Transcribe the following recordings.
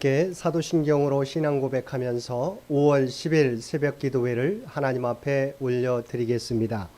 함께 사도신경으로 신앙 고백하면서 5월 10일 새벽 기도회를 하나님 앞에 올려드리겠습니다.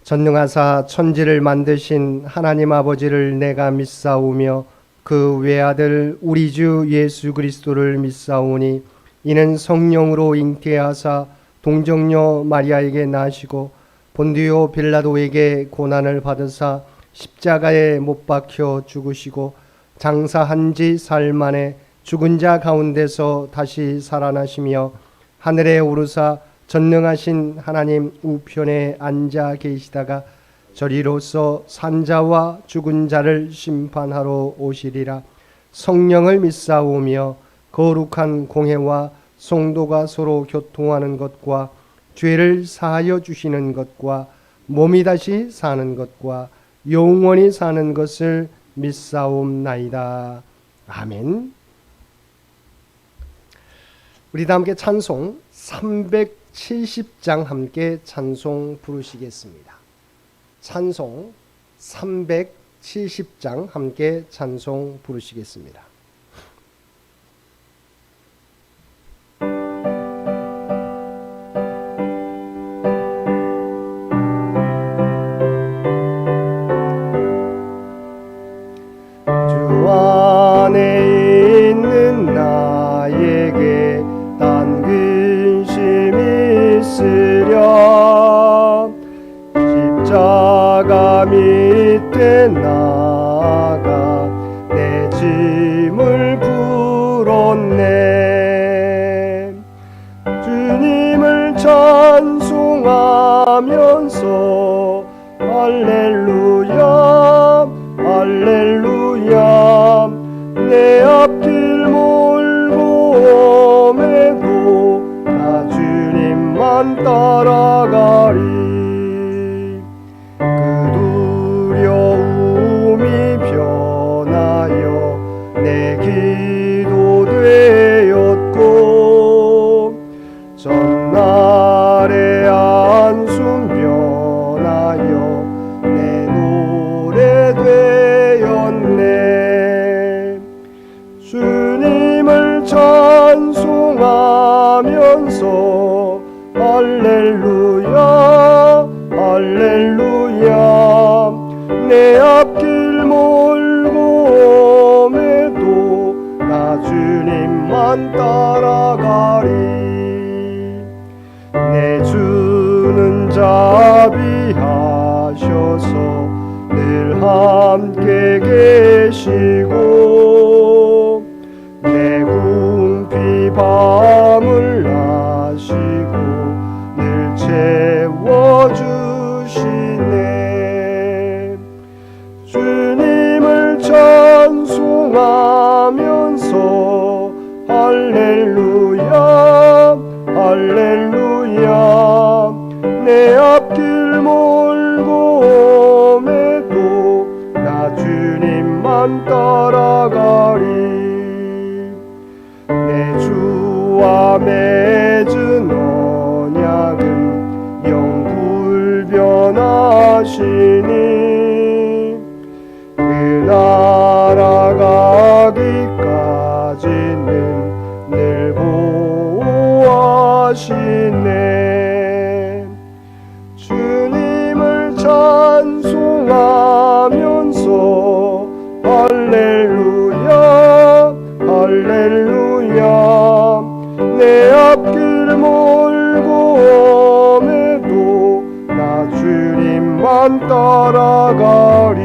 전능하사 천지를 만드신 하나님 아버지를 내가 믿사오며 그 외아들 우리 주 예수 그리스도를 믿사오니 이는 성령으로 잉태하사 동정녀 마리아에게 나시고 본디오 빌라도에게 고난을 받으사 십자가에 못 박혀 죽으시고 장사한 지 사흘 만에 죽은 자 가운데서 다시 살아나시며 하늘에 오르사 전능하신 하나님 우편에 앉아 계시다가 저리로서 산자와 죽은 자를 심판하러 오시리라. 성령을 믿사오며 거룩한 공회와 성도가 서로 교통하는 것과 죄를 사하여 주시는 것과 몸이 다시 사는 것과 영원히 사는 것을 믿사옵나이다. 아멘. 우리 다 함께 찬송 370장 함께 찬송 부르시겠습니다. 찬송 370장 함께 찬송 부르시겠습니다. 주 안에 있는 나에게 단 근심이 있으랴. 십자가 밑에 나가 내 짐을 풀었네. 주님을 찬송하면서 할렐루야 할렐루야. 내 앞길 몰고 옴에도 나 주님만 따라가리. 그 두려움이 변하여 내 기도 되었고 전날의 한숨 변하여 내 노래 되었네. 주님을 찬송하면서 할렐루야 할렐루야. 내 앞길 몰고 옴에도 나 주님만 따라가리. 내 주는 자비하셔서 늘 함께 계시고 내 궁피 밤을 나시고 늘 채워주시네. 주님을 찬송하면서 할렐루야 할렐루야. 내 앞길 몰고 옴에도 나 주님만 따라가리. 내 주와 맺은 언약은 영불변하시니 그 나라 가기까지는 늘 보호하시네. 주님을 찬송하면서 할렐루야 할렐루야. 내 앞길 몰고 옴에도 나 주님만 따라가리.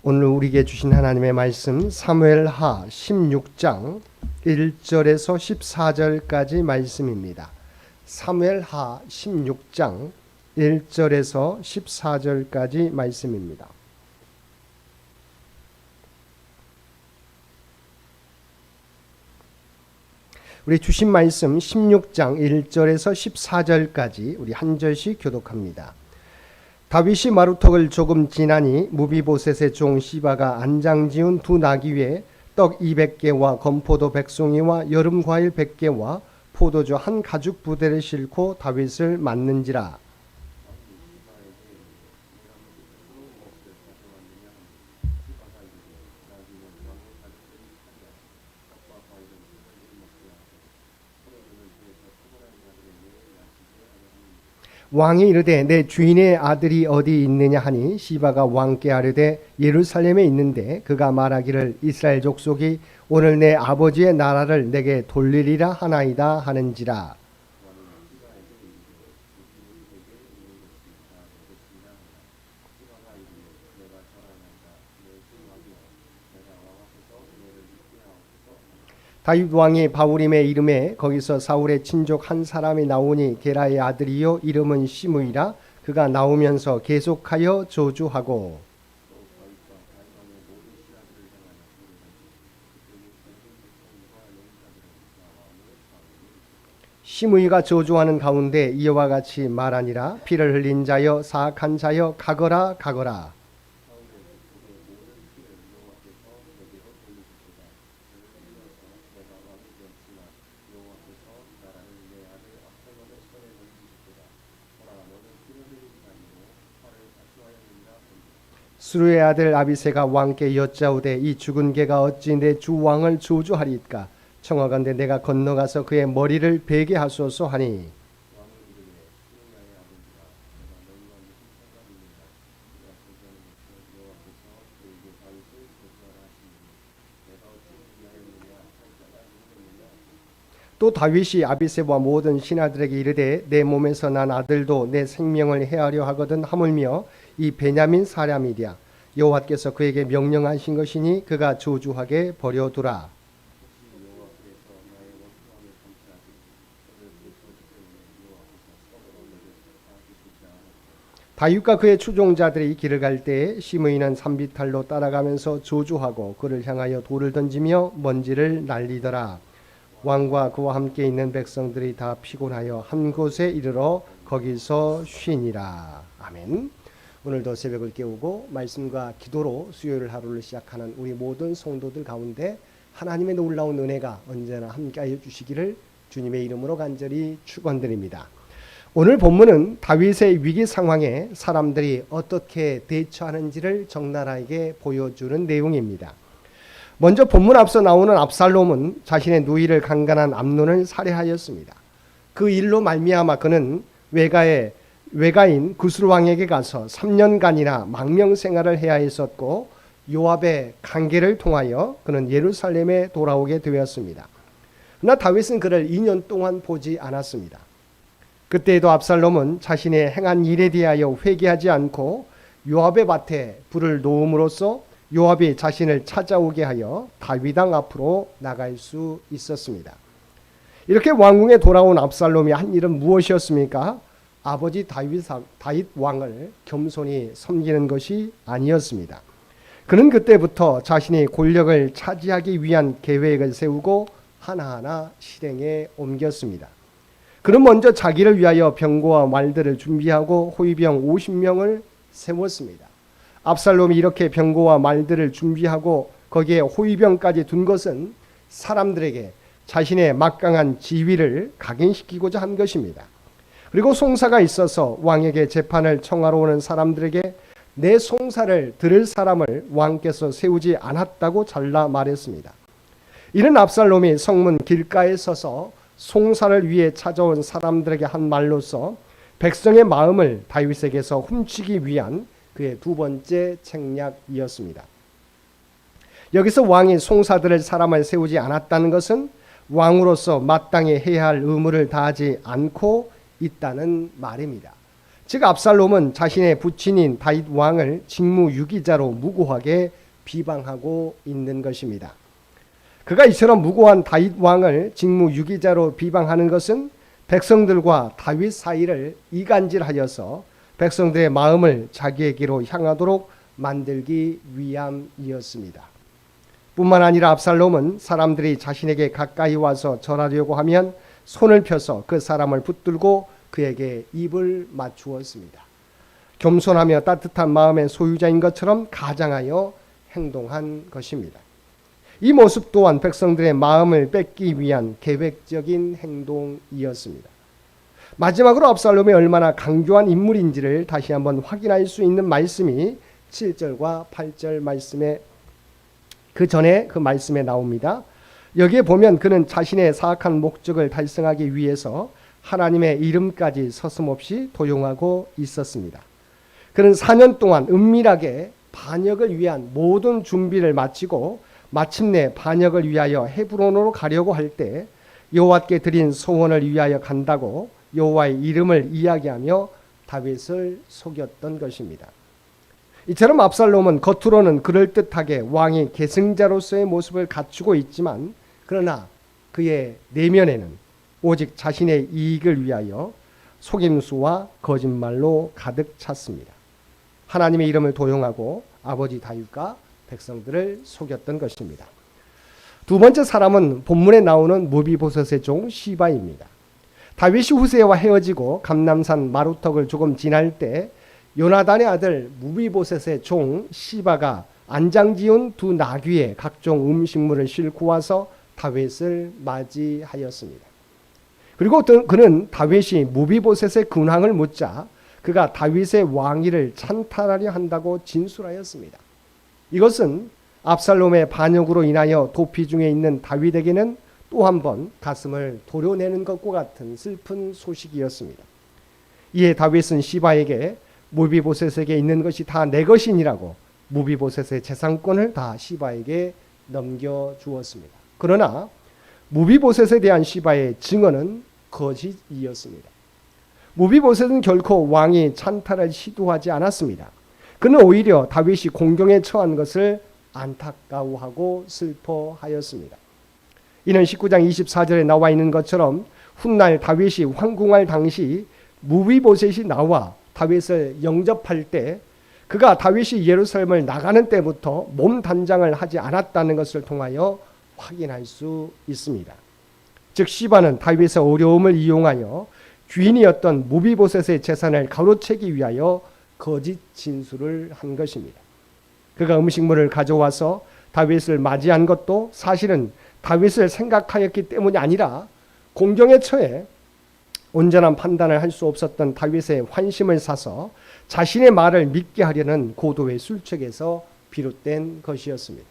오늘 우리에게 주신 하나님의 말씀 사무엘하 16장 1절에서 14절까지 말씀입니다. 사무엘하 16장 1절에서 14절까지 말씀입니다. 우리 주신 말씀 16장 1절에서 14절까지 우리 한 절씩 교독합니다. 다윗이 마루턱을 조금 지나니 무비보셋의 종 시바가 안장 지은 두 나귀 위에 떡 200개와 건포도 100송이와 여름 과일 100개와 포도주 한 가죽 부대를 싣고 다윗을 맞는지라. 왕이 이르되 내 주인의 아들이 어디 있느냐 하니 시바가 왕께 아뢰되 예루살렘에 있는데 그가 말하기를 이스라엘 족속이 오늘 내 아버지의 나라를 내게 돌리리라 하나이다 하는지라. 다윗 왕이 바후림의 이름에 거기서 사울의 친족 한 사람이 나오니 게라의 아들이요 이름은 시므이라. 그가 나오면서 계속하여 저주하고 시므이가 저주하는 가운데 이와 같이 말하니라. 피를 흘린 자여 사악한 자여 가거라 가거라. 수르의 아들 아비새가 왕께 여짜오되 이 죽은 개가 어찌 내 주 왕을 저주하리이까. 청하건대 내가 건너가서 그의 머리를 베게 하소서 하니 또 다윗이 아비새와 모든 신하들에게 이르되 내 몸에서 난 아들도 내 생명을 해하려 하거든 하물며 이 베냐민 사람이랴. 여호와께서 그에게 명령하신 것이니 그가 저주하게 버려두라. 다윗과 그의 추종자들이 길을 갈 때에 시므이는 산비탈로 따라가면서 저주하고 그를 향하여 돌을 던지며 먼지를 날리더라. 왕과 그와 함께 있는 백성들이 다 피곤하여 한 곳에 이르러 거기서 쉬니라. 아멘. 오늘도 새벽을 깨우고 말씀과 기도로 수요일 하루를 시작하는 우리 모든 성도들 가운데 하나님의 놀라운 은혜가 언제나 함께하여 주시기를 주님의 이름으로 간절히 축원드립니다. 오늘 본문은 다윗의 위기 상황에 사람들이 어떻게 대처하는지를 적나라하게 보여주는 내용입니다. 먼저 본문 앞서 나오는 압살롬은 자신의 누이를 강간한 암논을 살해하였습니다. 그 일로 말미암아 그는 외가인 구슬 왕에게 가서 3년간이나 망명 생활을 해야 했었고 요압의 강계를 통하여 그는 예루살렘에 돌아오게 되었습니다. 그러나 다윗은 그를 2년 동안 보지 않았습니다. 그때에도 압살롬은 자신의 행한 일에 대하여 회개하지 않고 요압의 밭에 불을 놓음으로써 요압이 자신을 찾아오게 하여 다윗 왕 앞으로 나갈 수 있었습니다. 이렇게 왕궁에 돌아온 압살롬이 한 일은 무엇이었습니까? 아버지 다윗 왕을 겸손히 섬기는 것이 아니었습니다. 그는 그때부터 자신이 권력을 차지하기 위한 계획을 세우고 하나하나 실행에 옮겼습니다. 그는 먼저 자기를 위하여 병거와 말들을 준비하고 호위병 50명을 세웠습니다. 압살롬이 이렇게 병거와 말들을 준비하고 거기에 호위병까지 둔 것은 사람들에게 자신의 막강한 지위를 각인시키고자 한 것입니다. 그리고 송사가 있어서 왕에게 재판을 청하러 오는 사람들에게 내 송사를 들을 사람을 왕께서 세우지 않았다고 잘라 말했습니다. 이는 압살롬이 성문 길가에 서서 송사를 위해 찾아온 사람들에게 한 말로서 백성의 마음을 다윗에게서 훔치기 위한 그의 두 번째 책략이었습니다. 여기서 왕이 송사들을 사람을 세우지 않았다는 것은 왕으로서 마땅히 해야 할 의무를 다하지 않고 있다는 말입니다. 즉 압살롬은 자신의 부친인 다윗 왕을 직무유기자로 무고하게 비방하고 있는 것입니다. 그가 이처럼 무고한 다윗 왕을 직무유기자로 비방하는 것은 백성들과 다윗 사이를 이간질하여서 백성들의 마음을 자기에게로 향하도록 만들기 위함이었습니다. 뿐만 아니라 압살롬은 사람들이 자신에게 가까이 와서 절하려고 하면 손을 펴서 그 사람을 붙들고 그에게 입을 맞추었습니다. 겸손하며 따뜻한 마음의 소유자인 것처럼 가장하여 행동한 것입니다. 이 모습 또한 백성들의 마음을 뺏기 위한 계획적인 행동이었습니다. 마지막으로 압살롬이 얼마나 강조한 인물인지를 다시 한번 확인할 수 있는 말씀이 7절과 8절 말씀에 그 전에 그 말씀에 나옵니다. 여기에 보면 그는 자신의 사악한 목적을 달성하기 위해서 하나님의 이름까지 서슴없이 도용하고 있었습니다. 그는 4년 동안 은밀하게 반역을 위한 모든 준비를 마치고 마침내 반역을 위하여 헤브론으로 가려고 할 때 여호와께 드린 소원을 위하여 간다고 여호와의 이름을 이야기하며 다윗을 속였던 것입니다. 이처럼 압살롬은 겉으로는 그럴듯하게 왕의 계승자로서의 모습을 갖추고 있지만 그러나 그의 내면에는 오직 자신의 이익을 위하여 속임수와 거짓말로 가득 찼습니다. 하나님의 이름을 도용하고 아버지 다윗과 백성들을 속였던 것입니다. 두 번째 사람은 본문에 나오는 무비보셋의 종 시바입니다. 다윗이 후세와 헤어지고 감람산 마루턱을 조금 지날 때 요나단의 아들 무비보셋의 종 시바가 안장지은 두 나귀에 각종 음식물을 싣고 와서 다윗을 맞이하였습니다. 그리고 그는 다윗이 무비보셋의 근황을 묻자 그가 다윗의 왕위를 찬탈하려 한다고 진술하였습니다. 이것은 압살롬의 반역으로 인하여 도피 중에 있는 다윗에게는 또 한 번 가슴을 도려내는 것과 같은 슬픈 소식이었습니다. 이에 다윗은 시바에게 무비보셋에게 있는 것이 다 내 것이니라고 무비보셋의 재산권을 다 시바에게 넘겨주었습니다. 그러나 무비보셋에 대한 시바의 증언은 거짓이었습니다. 무비보셋은 결코 왕이 찬탈을 시도하지 않았습니다. 그는 오히려 다윗이 공경에 처한 것을 안타까워하고 슬퍼하였습니다. 이는 19장 24절에 나와 있는 것처럼 훗날 다윗이 황궁할 당시 무비보셋이 나와 다윗을 영접할 때 그가 다윗이 예루살렘을 나가는 때부터 몸 단장을 하지 않았다는 것을 통하여 확인할 수 있습니다. 즉 시바는 다윗의 어려움을 이용하여 주인이었던 무비보셋의 재산을 가로채기 위하여 거짓 진술을 한 것입니다. 그가 음식물을 가져와서 다윗을 맞이한 것도 사실은 다윗을 생각하였기 때문이 아니라 공경에 처해 온전한 판단을 할 수 없었던 다윗의 환심을 사서 자신의 말을 믿게 하려는 고도의 술책에서 비롯된 것이었습니다.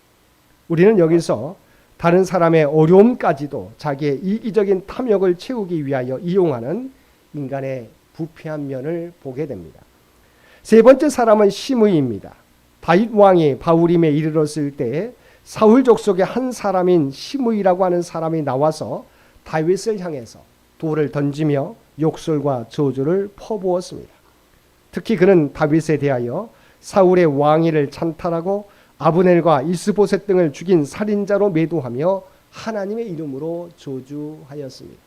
우리는 여기서 다른 사람의 어려움까지도 자기의 이기적인 탐욕을 채우기 위하여 이용하는 인간의 부패한 면을 보게 됩니다. 세 번째 사람은 시므이입니다. 다윗 왕이 바후림에 이르렀을 때 사울 족속의 한 사람인 시므이라고 하는 사람이 나와서 다윗을 향해서 돌을 던지며 욕설과 저주를 퍼부었습니다. 특히 그는 다윗에 대하여 사울의 왕위를 찬탈하고 아브넬과 이스보셋 등을 죽인 살인자로 매도하며 하나님의 이름으로 저주하였습니다.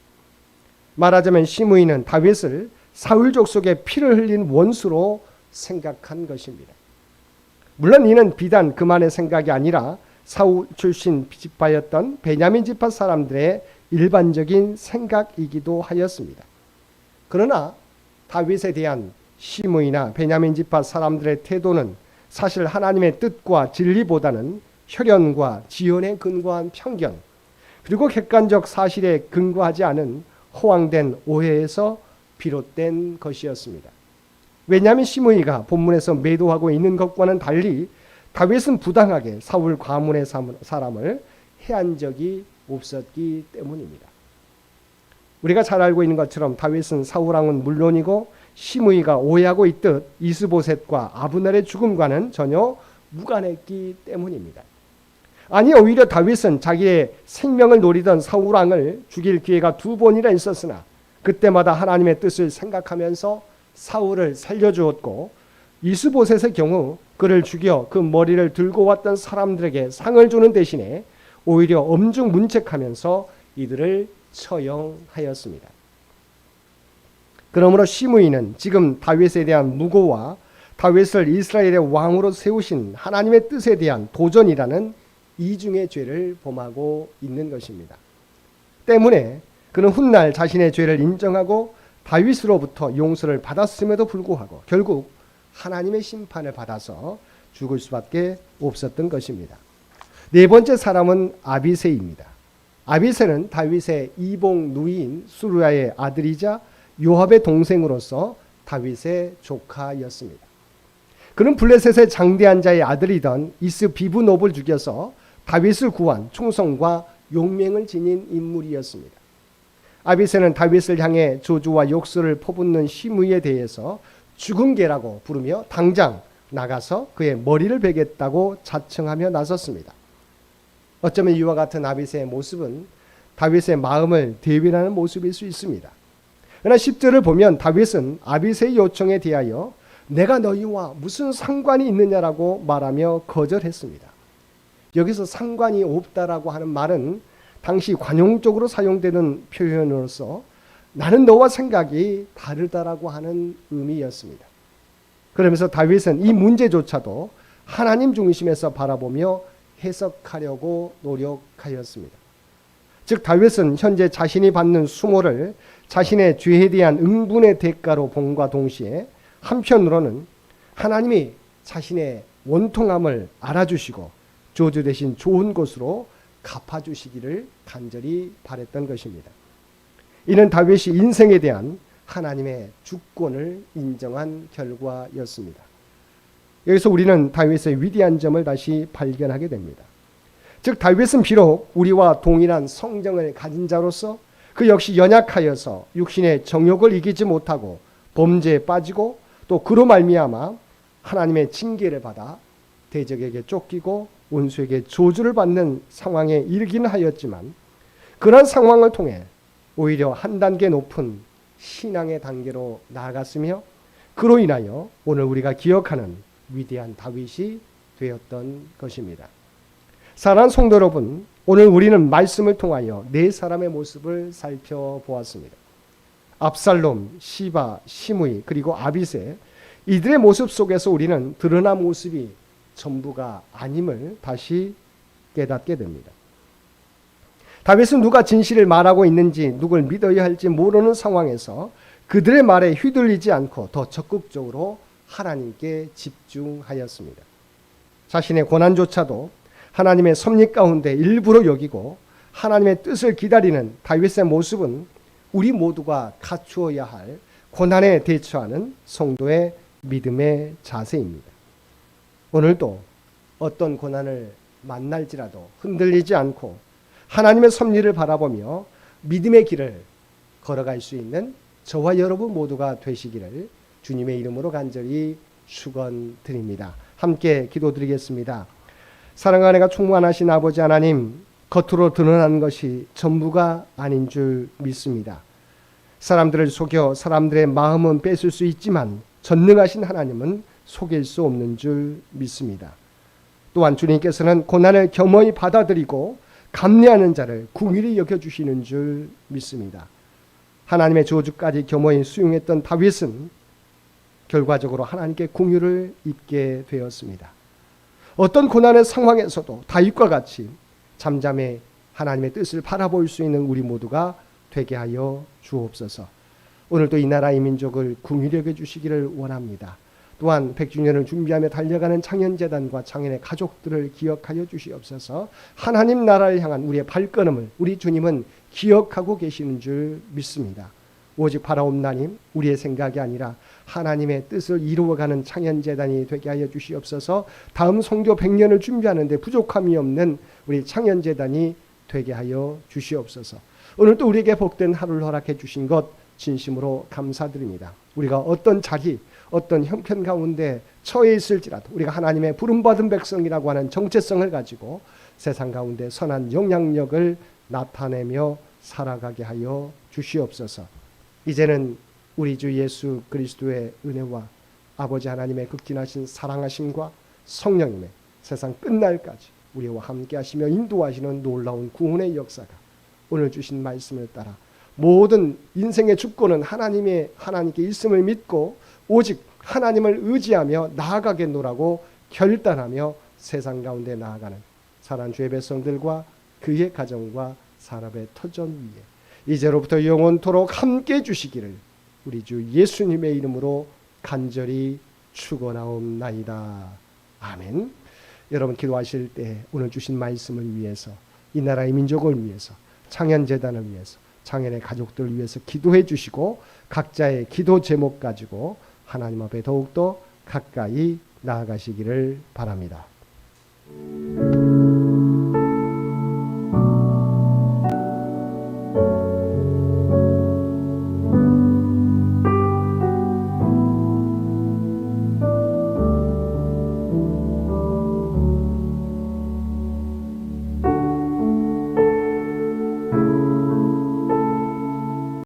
말하자면 시므이는 다윗을 사울 족속의 피를 흘린 원수로 생각한 것입니다. 물론 이는 비단 그만의 생각이 아니라 사울 출신 지파였던 베냐민 지파 사람들의 일반적인 생각이기도 하였습니다. 그러나 다윗에 대한 시므이나 베냐민 지파 사람들의 태도는 사실 하나님의 뜻과 진리보다는 혈연과 지연에 근거한 편견 그리고 객관적 사실에 근거하지 않은 허황된 오해에서 비롯된 것이었습니다. 왜냐하면 시므이가 본문에서 매도하고 있는 것과는 달리 다윗은 부당하게 사울 가문의 사람을 해한 적이 없었기 때문입니다. 우리가 잘 알고 있는 것처럼 다윗은 사울 왕은 물론이고 시므이가 오해하고 있듯 이스보셋과 아브넬의 죽음과는 전혀 무관했기 때문입니다. 아니 오히려 다윗은 자기의 생명을 노리던 사울 왕을 죽일 기회가 2번이나 있었으나 그때마다 하나님의 뜻을 생각하면서 사울을 살려주었고 이스보셋의 경우 그를 죽여 그 머리를 들고 왔던 사람들에게 상을 주는 대신에 오히려 엄중문책하면서 이들을 처형하였습니다. 그러므로 시므이는 지금 다윗에 대한 무고와 다윗을 이스라엘의 왕으로 세우신 하나님의 뜻에 대한 도전이라는 이중의 죄를 범하고 있는 것입니다. 때문에 그는 훗날 자신의 죄를 인정하고 다윗으로부터 용서를 받았음에도 불구하고 결국 하나님의 심판을 받아서 죽을 수밖에 없었던 것입니다. 네 번째 사람은 아비새입니다. 아비새는 다윗의 이복 누이인 수루야의 아들이자 요압의 동생으로서 다윗의 조카였습니다. 그는 블레셋의 장대한 자의 아들이던 이스비브놉을 죽여서 다윗을 구한 충성과 용맹을 지닌 인물이었습니다. 아비새는 다윗을 향해 저주와 욕설을 퍼붓는 시므이에 대해서 죽은 개라고 부르며 당장 나가서 그의 머리를 베겠다고 자청하며 나섰습니다. 어쩌면 이와 같은 아비새의 모습은 다윗의 마음을 대변하는 모습일 수 있습니다. 그러나 10절을 보면 다윗은 아비새의 요청에 대하여 내가 너희와 무슨 상관이 있느냐라고 말하며 거절했습니다. 여기서 상관이 없다라고 하는 말은 당시 관용적으로 사용되는 표현으로서 나는 너와 생각이 다르다라고 하는 의미였습니다. 그러면서 다윗은 이 문제조차도 하나님 중심에서 바라보며 해석하려고 노력하였습니다. 즉 다윗은 현재 자신이 받는 수모를 자신의 죄에 대한 응분의 대가로 본과 동시에 한편으로는 하나님이 자신의 원통함을 알아주시고 저주 대신 좋은 것으로 갚아주시기를 간절히 바랬던 것입니다. 이는 다윗이 인생에 대한 하나님의 주권을 인정한 결과였습니다. 여기서 우리는 다윗의 위대한 점을 다시 발견하게 됩니다. 즉 다윗은 비록 우리와 동일한 성정을 가진 자로서 그 역시 연약하여서 육신의 정욕을 이기지 못하고 범죄에 빠지고 또 그로 말미암아 하나님의 징계를 받아 대적에게 쫓기고 원수에게 저주를 받는 상황에 이르긴 하였지만 그런 상황을 통해 오히려 한 단계 높은 신앙의 단계로 나아갔으며 그로 인하여 오늘 우리가 기억하는 위대한 다윗이 되었던 것입니다. 사랑하는 성도 여러분, 오늘 우리는 말씀을 통하여 네 사람의 모습을 살펴보았습니다. 압살롬, 시바, 시므이 그리고 아비새, 이들의 모습 속에서 우리는 드러난 모습이 전부가 아님을 다시 깨닫게 됩니다. 다윗은 누가 진실을 말하고 있는지 누굴 믿어야 할지 모르는 상황에서 그들의 말에 휘둘리지 않고 더 적극적으로 하나님께 집중하였습니다. 자신의 고난조차도 하나님의 섭리 가운데 일부러 여기고 하나님의 뜻을 기다리는 다윗의 모습은 우리 모두가 갖추어야 할 고난에 대처하는 성도의 믿음의 자세입니다. 오늘도 어떤 고난을 만날지라도 흔들리지 않고 하나님의 섭리를 바라보며 믿음의 길을 걸어갈 수 있는 저와 여러분 모두가 되시기를 주님의 이름으로 간절히 축원드립니다. 함께 기도드리겠습니다. 사랑과 은혜가 충만하신 아버지 하나님, 겉으로 드러난 것이 전부가 아닌 줄 믿습니다. 사람들을 속여 사람들의 마음은 뺏을 수 있지만 전능하신 하나님은 속일 수 없는 줄 믿습니다. 또한 주님께서는 고난을 겸허히 받아들이고 감내하는 자를 긍휼히 여겨주시는 줄 믿습니다. 하나님의 저주까지 겸허히 수용했던 다윗은 결과적으로 하나님께 긍휼을 입게 되었습니다. 어떤 고난의 상황에서도 다윗과 같이 잠잠해 하나님의 뜻을 바라볼 수 있는 우리 모두가 되게 하여 주옵소서. 오늘도 이 나라 이 민족을 긍휼히 여겨주시기를 원합니다. 또한 100주년을 준비하며 달려가는 창현재단과 창현의 가족들을 기억하여 주시옵소서. 하나님 나라를 향한 우리의 발걸음을 우리 주님은 기억하고 계시는 줄 믿습니다. 오직 바라옵나님, 우리의 생각이 아니라 하나님의 뜻을 이루어가는 창현재단이 되게 하여 주시옵소서. 다음 성교 100년을 준비하는데 부족함이 없는 우리 창현재단이 되게 하여 주시옵소서. 오늘도 우리에게 복된 하루를 허락해 주신 것 진심으로 감사드립니다. 우리가 어떤 자리, 어떤 형편 가운데 처해 있을지라도 우리가 하나님의 부름받은 백성이라고 하는 정체성을 가지고 세상 가운데 선한 영향력을 나타내며 살아가게 하여 주시옵소서. 이제는 우리 주 예수 그리스도의 은혜와 아버지 하나님의 극진하신 사랑하심과 성령님의 세상 끝날까지 우리와 함께 하시며 인도하시는 놀라운 구원의 역사가 오늘 주신 말씀을 따라 모든 인생의 주권은 하나님께 있음을 믿고 오직 하나님을 의지하며 나아가겠노라고 결단하며 세상 가운데 나아가는 사랑하는 주의 백성들과 그의 가정과 산업의 터전 위에 이제로부터 영원토록 함께 주시기를 우리 주 예수님의 이름으로 간절히 축원하옵나이다. 아멘. 여러분 기도하실 때 오늘 주신 말씀을 위해서 이 나라의 민족을 위해서 창현재단을 위해서 창현의 가족들을 위해서 기도해 주시고 각자의 기도 제목 가지고 하나님 앞에 더욱더 가까이 나아가시기를 바랍니다.